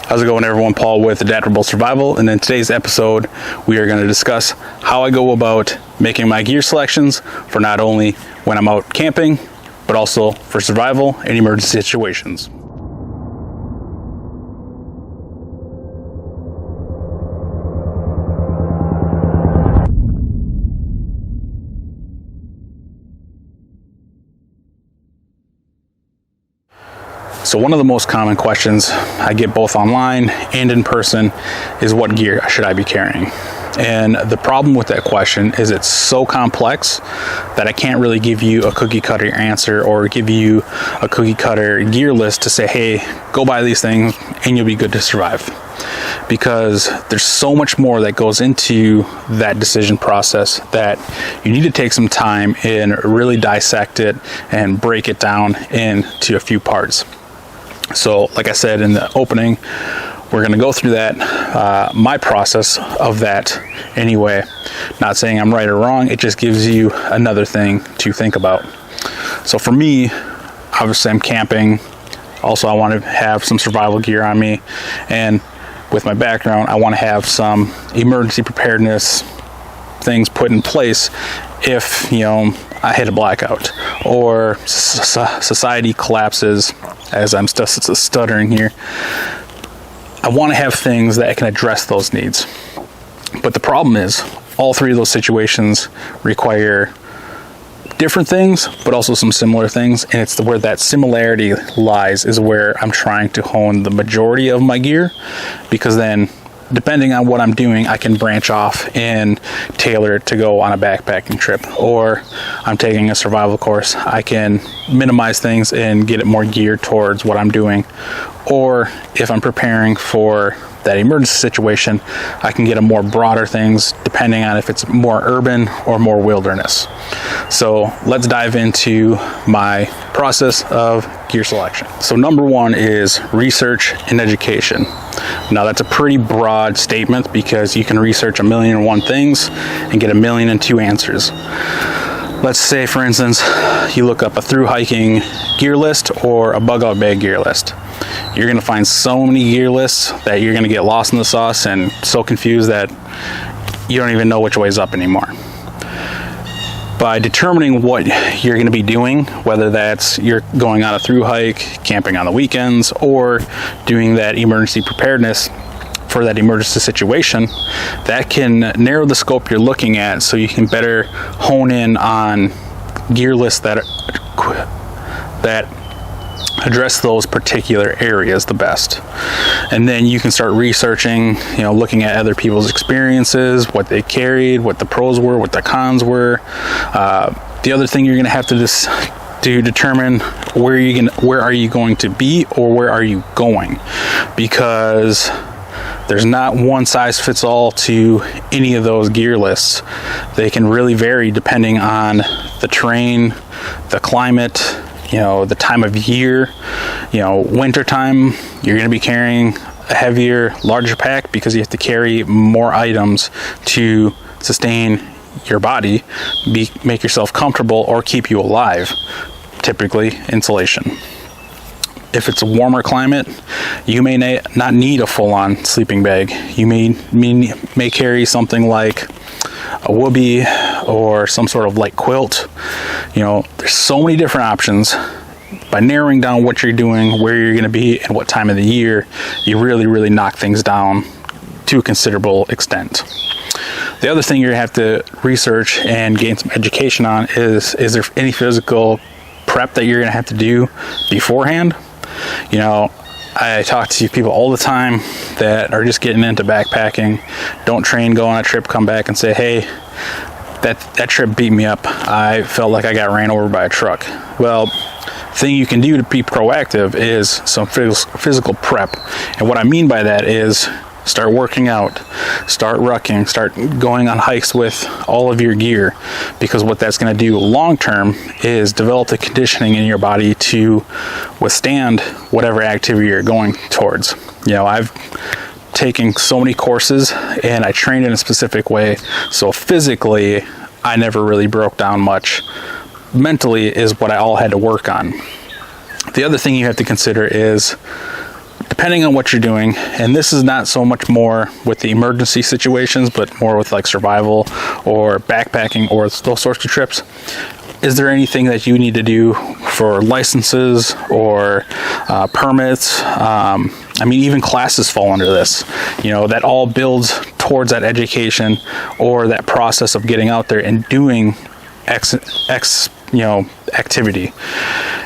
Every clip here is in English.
How's it going, everyone? Paul with Adaptable Survival, and in today's episode we are going to discuss how I go about making my gear selections for not only when I'm out camping but also for survival and emergency situations. So one of the most common questions I get both online and in person is, what gear should I be carrying? And the problem with that question is it's so complex that I can't really give you a cookie cutter answer or give you a cookie cutter gear list to say, hey, go buy these things and you'll be good to survive. Because there's so much more that goes into that decision process that you need to take some time and really dissect it and break it down into a few parts. So like I said in the opening, we're going to go through that, my process of that anyway. Not saying I'm right or wrong, it just gives you another thing to think about. So for me, obviously I'm camping. Also, I want to have some survival gear on me. And with my background, I want to have some emergency preparedness things put in place if, I hit a blackout or society collapses, as I'm stuttering here. I want to have things that can address those needs. But the problem is, all three of those situations require different things, but also some similar things. And it's where that similarity lies is where I'm trying to hone the majority of my gear, because then depending on what I'm doing, I can branch off and tailor it to go on a backpacking trip, or I'm taking a survival course. I can minimize things and get it more geared towards what I'm doing. Or if I'm preparing for that emergency situation, I can get a more broader things depending on if it's more urban or more wilderness. So let's dive into my process of gear selection. So number one is research and education. Now that's a pretty broad statement because you can research 1,000,001 things and get 1,000,002 answers. Let's say, for instance, you look up a through hiking gear list or a bug out bag gear list. You're going to find so many gear lists that you're going to get lost in the sauce and so confused that you don't even know which way is up anymore. By determining what you're going to be doing, whether that's you're going on a through hike, camping on the weekends, or doing that emergency preparedness for that emergency situation, that can narrow the scope you're looking at so you can better hone in on gear lists that address those particular areas the best. And then you can start researching, looking at other people's experiences, what they carried, what the pros were, what the cons were. The other thing you're going to have to determine where are you going to be or where are you going, because there's not one size fits all to any of those gear lists. They can really vary depending on the terrain, the climate, the time of year. Winter time, you're going to be carrying a heavier, larger pack because you have to carry more items to sustain your body, make yourself comfortable, or keep you alive. Typically, insulation. If it's a warmer climate, you may not need a full-on sleeping bag. You may carry something like a whoopee or some sort of light quilt. There's so many different options. By narrowing down what you're doing, where you're going to be, and what time of the year, you really, really knock things down to a considerable extent. The other thing you're going to have to research and gain some education on is there any physical prep that you're going to have to do beforehand? I talk to people all the time that are just getting into backpacking, don't train, go on a trip, come back and say, hey, that trip beat me up. I felt like I got ran over by a truck. Well, the thing you can do to be proactive is some physical prep. And what I mean by that is start working out, start rucking, start going on hikes with all of your gear, because what that's going to do long term is develop the conditioning in your body to withstand whatever activity you're going towards. I've taken so many courses and I trained in a specific way, so physically I never really broke down much. Mentally is what I all had to work on. The other thing you have to consider is, depending on what you're doing, and this is not so much more with the emergency situations, but more with like survival or backpacking or those sorts of trips, is there anything that you need to do for licenses or permits? I mean, even classes fall under this. You know, that all builds towards that education or that process of getting out there and doing activity.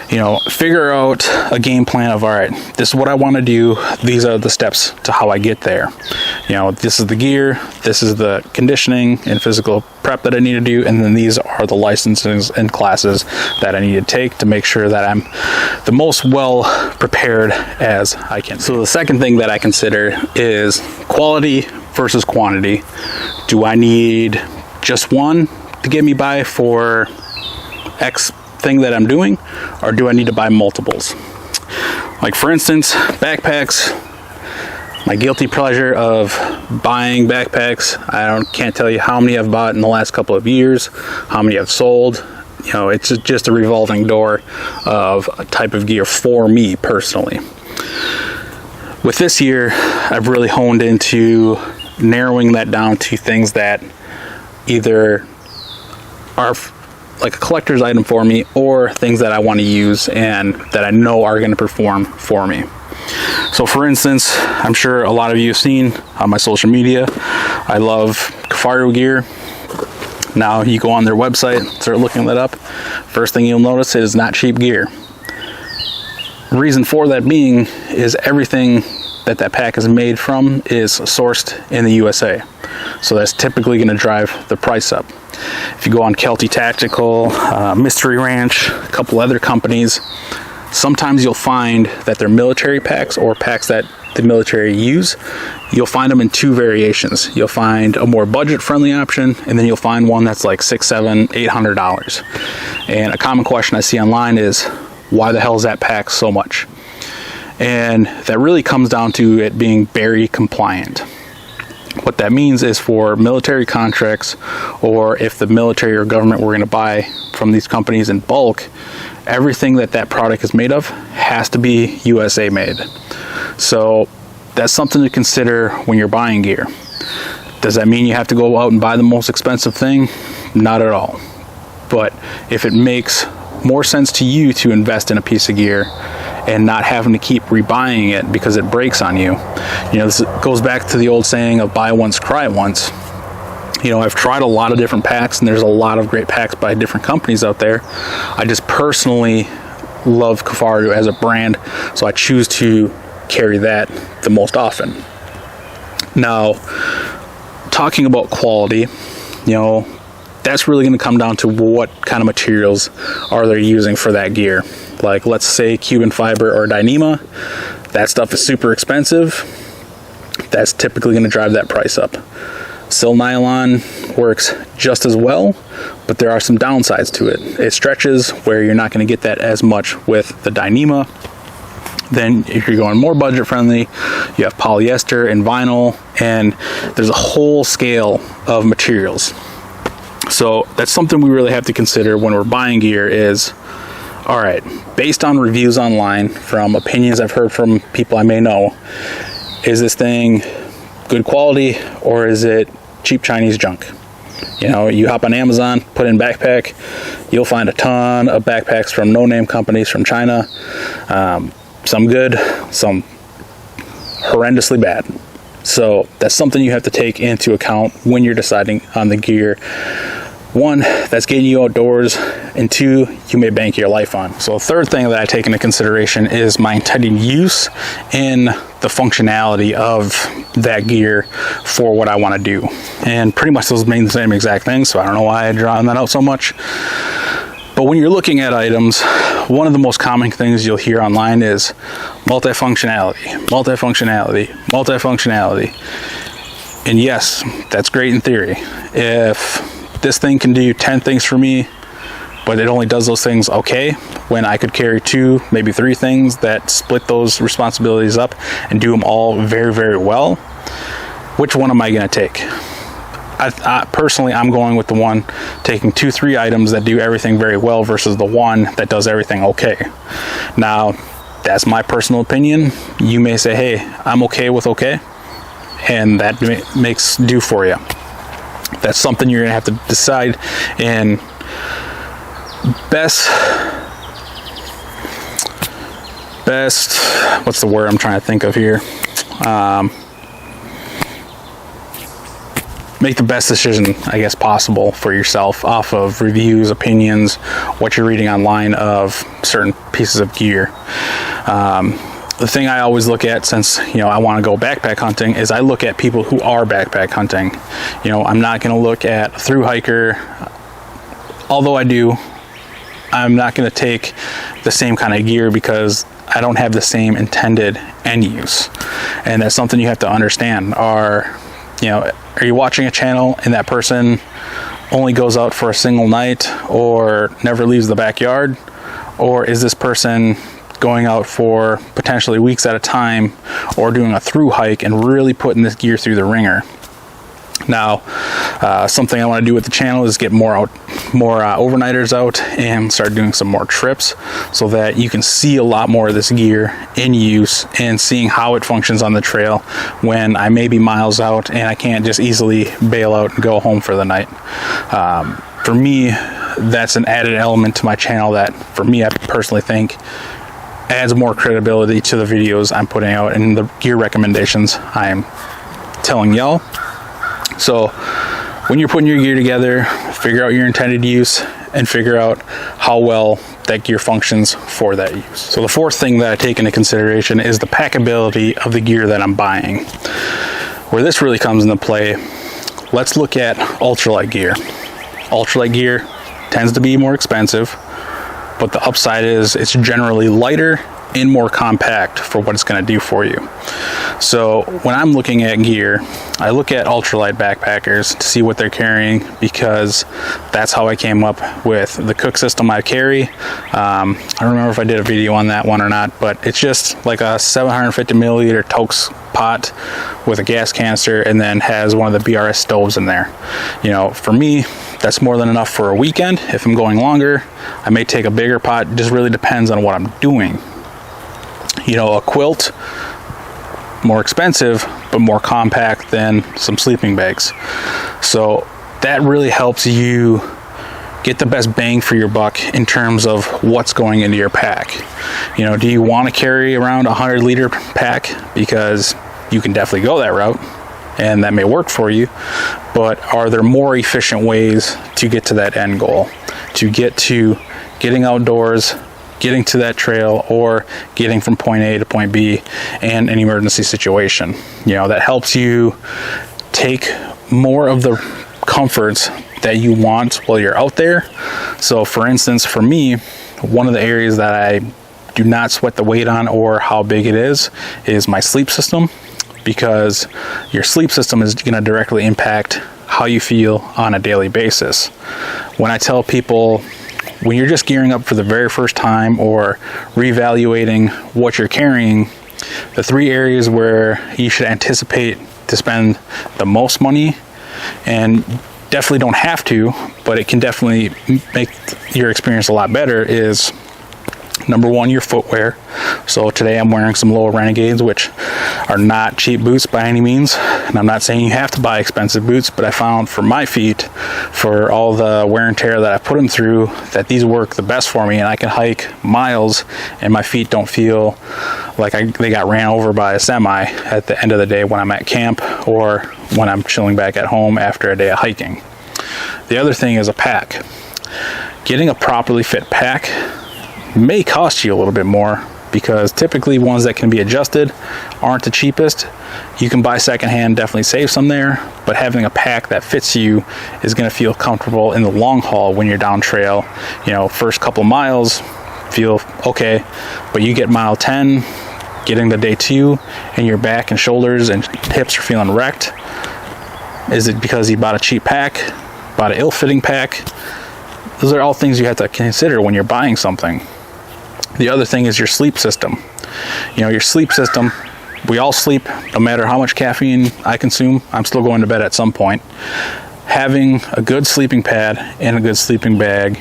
You know, figure out a game plan of, all right, this is what I want to do. These are the steps to how I get there. You know, this is the gear, this is the conditioning and physical prep that I need to do, and then these are the licenses and classes that I need to take to make sure that I'm the most well prepared as I can. So the second thing that I consider is quality versus quantity. Do I need just one to get me by for X thing that I'm doing, or do I need to buy multiples? Like for instance, backpacks, my guilty pleasure of buying backpacks. Can't tell you how many I've bought in the last couple of years, how many I've sold. You know, it's just a revolving door of a type of gear for me personally. With this year, I've really honed into narrowing that down to things that either are like a collector's item for me, or things that I want to use and that I know are going to perform for me. So for instance, I'm sure a lot of you have seen on my social media, I love Kifaru gear. Now you go on their website, start looking that up. First thing you'll notice is not cheap gear. Reason for that being is everything that pack is made from is sourced in the USA. So that's typically going to drive the price up. If you go on Kelty Tactical, Mystery Ranch, a couple other companies, sometimes you'll find that their military packs or packs that the military use, you'll find them in two variations. You'll find a more budget-friendly option, and then you'll find one that's like $600, $700, $800. And a common question I see online is, why the hell is that pack so much? And that really comes down to it being very compliant. What that means is for military contracts, or if the military or government were going to buy from these companies in bulk, everything that product is made of has to be USA made. So that's something to consider when you're buying gear. Does that mean you have to go out and buy the most expensive thing? Not at all. But if it makes more sense to you to invest in a piece of gear and not having to keep rebuying it because it breaks on you. You know, this goes back to the old saying of buy once, cry once. You know, I've tried a lot of different packs, and there's a lot of great packs by different companies out there. I just personally love Kifaru as a brand, so I choose to carry that the most often. Now, talking about quality, you know, that's really going to come down to what kind of materials are they using for that gear. Like, let's say Cuban fiber or Dyneema. That stuff is super expensive. That's typically going to drive that price up. Sil nylon works just as well, but there are some downsides to it. It stretches where you're not going to get that as much with the Dyneema. Then if you're going more budget friendly, you have polyester and vinyl, and there's a whole scale of materials. So that's something we really have to consider when we're buying gear is, all right, based on reviews online, from opinions I've heard from people I may know, is this thing good quality or is it cheap Chinese junk? You know, you hop on Amazon, put in backpack, you'll find a ton of backpacks from no-name companies from China. Some good, some horrendously bad. So that's something you have to take into account when you're deciding on the gear. One, that's getting you outdoors, and two, you may bank your life on. So the third thing that I take into consideration is my intended use and the functionality of that gear for what I want to do. And pretty much those mean the same exact thing, so I don't know why I draw that out so much. But when you're looking at items, one of the most common things you'll hear online is multifunctionality, multifunctionality, multifunctionality. And yes, that's great in theory. If this thing can do 10 things for me, but it only does those things okay, when I could carry 2, maybe 3 things that split those responsibilities up and do them all very, very well, which one am I going to take? I personally, I'm going with the one taking 2-3 items that do everything very well versus the one that does everything okay. Now, That's my personal opinion. You may say, hey, I'm okay with okay, and that makes do for you. That's something you're gonna have to decide. And best, what's the word I'm trying to think of here? Make the best decision, I guess, possible for yourself off of reviews, opinions, what you're reading online of certain pieces of gear. The thing I always look at, since, you know, I want to go backpack hunting, is I look at people who are backpack hunting. You know, I'm not going to look at a thru hiker, although I do. I'm not going to take the same kind of gear because I don't have the same intended end use. And that's something you have to understand. Are you watching a channel and that person only goes out for a single night or never leaves the backyard? Or is this person going out for potentially weeks at a time or doing a thru hike and really putting this gear through the ringer? Now, something I want to do with the channel is get more overnighters out and start doing some more trips so that you can see a lot more of this gear in use and seeing how it functions on the trail when I may be miles out and I can't just easily bail out and go home for the night. For me, that's an added element to my channel that, for me, I personally think adds more credibility to the videos I'm putting out and the gear recommendations I'm telling y'all. So when you're putting your gear together, figure out your intended use and figure out how well that gear functions for that use. So the fourth thing that I take into consideration is the packability of the gear that I'm buying. Where this really comes into play, let's look at ultralight gear. Ultralight gear tends to be more expensive, but the upside is it's generally lighter and more compact for what it's going to do for you. So when I'm looking at gear, I look at ultralight backpackers to see what they're carrying, because that's how I came up with the cook system I carry. I don't remember if I did a video on that one or not, but it's just like a 750 milliliter Tokes pot with a gas canister and then has one of the BRS stoves in there. You know, for me, that's more than enough for a weekend. If I'm going longer, I may take a bigger pot. It just really depends on what I'm doing. You know, a quilt, more expensive, but more compact than some sleeping bags. So that really helps you get the best bang for your buck in terms of what's going into your pack. You know, do you want to carry around a 100-liter pack? Because you can definitely go that route, and that may work for you, but are there more efficient ways to get to that end goal, to get to getting outdoors, getting to that trail, or getting from point A to point B in an emergency situation? You know, that helps you take more of the comforts that you want while you're out there. So for instance, for me, one of the areas that I do not sweat the weight on or how big it is my sleep system, because your sleep system is going to directly impact how you feel on a daily basis. When I tell people, when you're just gearing up for the very first time or reevaluating what you're carrying, the three areas where you should anticipate to spend the most money, and definitely don't have to, but it can definitely make your experience a lot better, is number one, your footwear. So today I'm wearing some Lowell Renegades, which are not cheap boots by any means. And I'm not saying you have to buy expensive boots, but I found for my feet, for all the wear and tear that I put them through, that these work the best for me, and I can hike miles and my feet don't feel like they got ran over by a semi at the end of the day when I'm at camp or when I'm chilling back at home after a day of hiking. The other thing is a pack. Getting a properly fit pack may cost you a little bit more, because typically ones that can be adjusted aren't the cheapest. You can buy secondhand, definitely save some there, but having a pack that fits you is going to feel comfortable in the long haul when you're down trail. You know, first couple miles feel okay, but you get mile 10, getting to day 2, and your back and shoulders and hips are feeling wrecked. Is it because you bought a cheap pack, bought an ill-fitting pack? Those are all things you have to consider when you're buying something. The other thing is your sleep system. You know, your sleep system, we all sleep. No matter how much caffeine I consume, I'm still going to bed at some point. Having a good sleeping pad and a good sleeping bag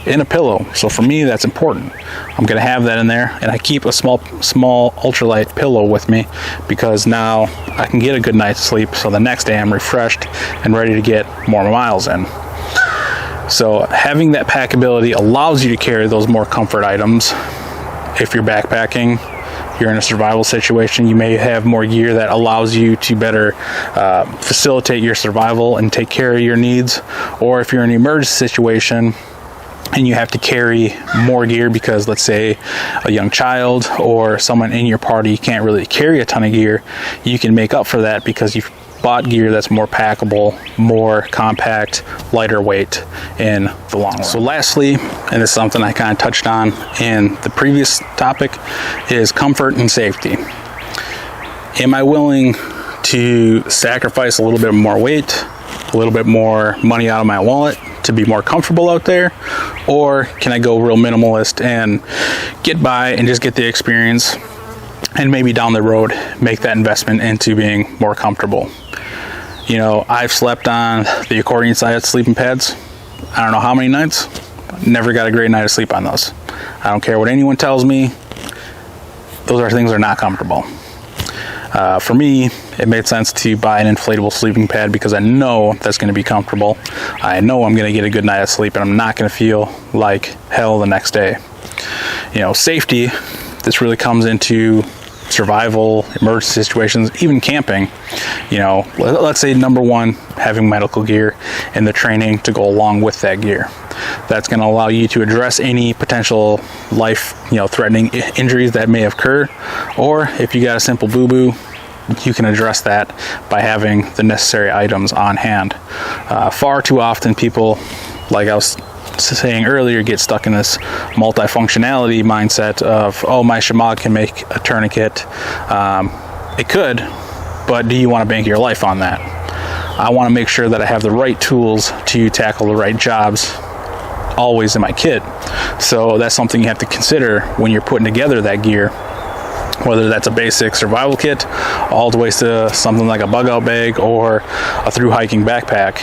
in a pillow. So for me, that's important. I'm going to have that in there, and I keep a small ultralight pillow with me because now I can get a good night's sleep, so the next day I'm refreshed and ready to get more miles in. So having that packability allows you to carry those more comfort items. If you're backpacking, you're in a survival situation, you may have more gear that allows you to better facilitate your survival and take care of your needs. Or if you're in an emergency situation and you have to carry more gear because, let's say, a young child or someone in your party can't really carry a ton of gear, you can make up for that because you've bought gear that's more packable, more compact, lighter weight in the long run. So lastly, and this is something I kind of touched on in the previous topic, is comfort and safety. Am I willing to sacrifice a little bit more weight, a little bit more money out of my wallet to be more comfortable out there? Or can I go real minimalist and get by and just get the experience, and maybe down the road make that investment into being more comfortable? You know, I've slept on the accordion side sleeping pads I don't know how many nights. Never got a great night of sleep on those. I don't care what anyone tells me, those are things that are not comfortable. For me, it made sense to buy an inflatable sleeping pad because I know that's going to be comfortable. I know I'm going to get a good night of sleep and I'm not going to feel like hell the next day. You know, safety, this really comes into survival, emergency situations, even camping. You know, let's say number one, having medical gear and the training to go along with that gear. That's going to allow you to address any potential life, threatening injuries that may occur. Or if you got a simple boo-boo, you can address that by having the necessary items on hand. Far too often people, like I was saying earlier, get stuck in this multifunctionality mindset of, oh, my Shimag can make a tourniquet. It could, but do you want to bank your life on that? I want to make sure that I have the right tools to tackle the right jobs always in my kit. So that's something you have to consider when you're putting together that gear, whether that's a basic survival kit all the way to something like a bug out bag or a through hiking backpack.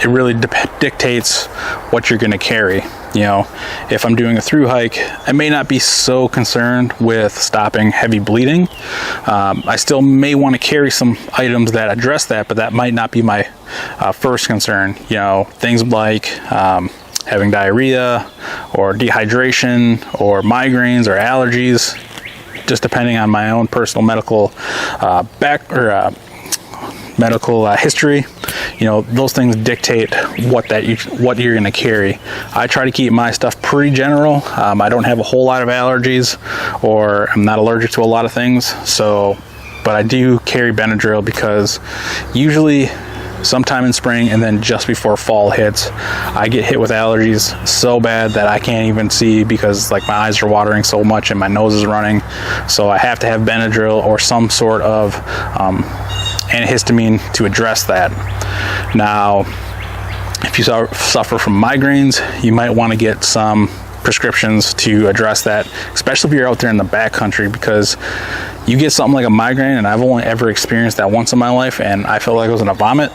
It really dictates what you're going to carry. If I'm doing a through hike, I may not be so concerned with stopping heavy bleeding. I still may want to carry some items that address that, but that might not be my first concern. Things like having diarrhea or dehydration or migraines or allergies, just depending on my own personal medical medical history. Those things dictate what you're going to carry. I try to keep my stuff pretty general. I don't have a whole lot of allergies, or I'm not allergic to a lot of things. But I do carry Benadryl because usually sometime in spring and then just before fall hits, I get hit with allergies so bad that I can't even see because my eyes are watering so much and my nose is running. So I have to have Benadryl or some sort of antihistamine to address that. Now, if you suffer from migraines, you might want to get some prescriptions to address that, especially if you're out there in the backcountry, because you get something like a migraine, and I've only ever experienced that once in my life, and I felt like I was gonna vomit.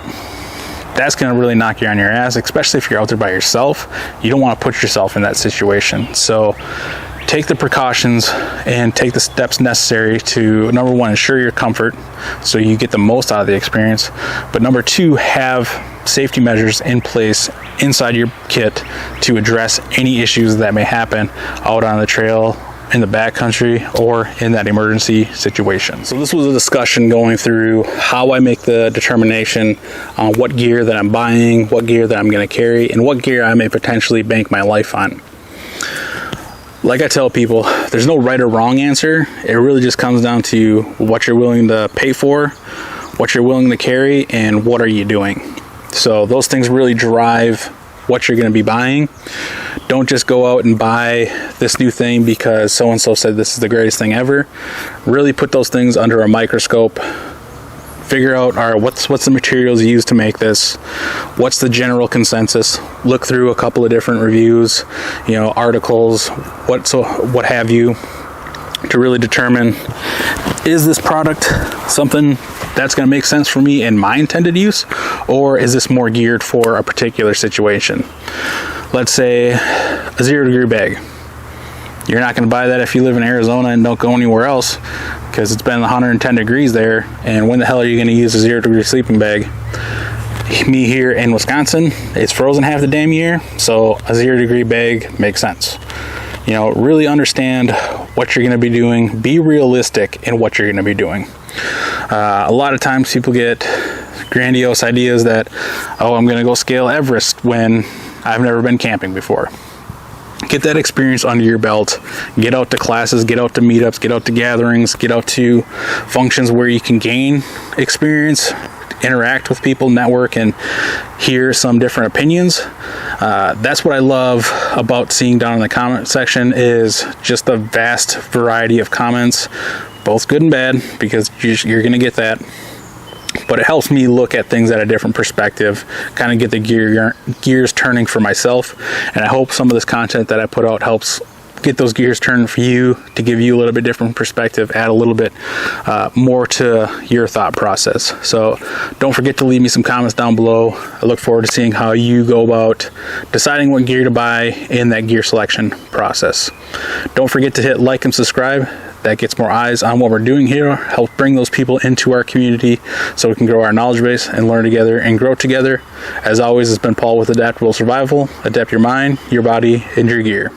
That's gonna really knock you on your ass, especially if you're out there by yourself. You don't want to put yourself in that situation. So take the precautions and take the steps necessary to, number one, ensure your comfort so you get the most out of the experience. But number two, have safety measures in place inside your kit to address any issues that may happen out on the trail, in the backcountry, or in that emergency situation. So this was a discussion going through how I make the determination on what gear that I'm buying, what gear that I'm going to carry, and what gear I may potentially bank my life on. Like I tell people, there's no right or wrong answer. It really just comes down to what you're willing to pay for, what you're willing to carry, and what are you doing. So those things really drive what you're going to be buying. Don't just go out and buy this new thing because so-and-so said this is the greatest thing ever. Really put those things under a microscope. Figure out, all right, what's the materials used to make this? What's the general consensus? Look through a couple of different reviews, articles, what have you, to really determine, is this product something that's going to make sense for me in my intended use, or is this more geared for a particular situation? let's say a 0 degree bag. You're not going to buy that if you live in Arizona and don't go anywhere else, because it's been 110 degrees there, and when the hell are you going to use a 0 degree sleeping bag? Me here in Wisconsin, it's frozen half the damn year, so a 0 degree bag makes sense. You know, really understand what you're going to be doing. Be realistic in what you're going to be doing. A lot of times people get grandiose ideas that, oh, I'm going to go scale Everest when I've never been camping before. Get that experience under your belt. Get out to classes, get out to meetups, get out to gatherings, get out to functions where you can gain experience, interact with people, network, and hear some different opinions. That's what I love about seeing down in the comment section, is just the vast variety of comments, both good and bad, because you're going to get that. But it helps me look at things at a different perspective, kind of get the gears turning for myself. And I hope some of this content that I put out helps get those gears turning for you, to give you a little bit different perspective, add a little bit more to your thought process. So don't forget to leave me some comments down below. I look forward to seeing how you go about deciding what gear to buy in that gear selection process. Don't forget to hit like and subscribe. That gets more eyes on what we're doing here, help bring those people into our community so we can grow our knowledge base and learn together and grow together. As always, it's been Paul with Adaptable Survival. Adapt your mind, your body, and your gear.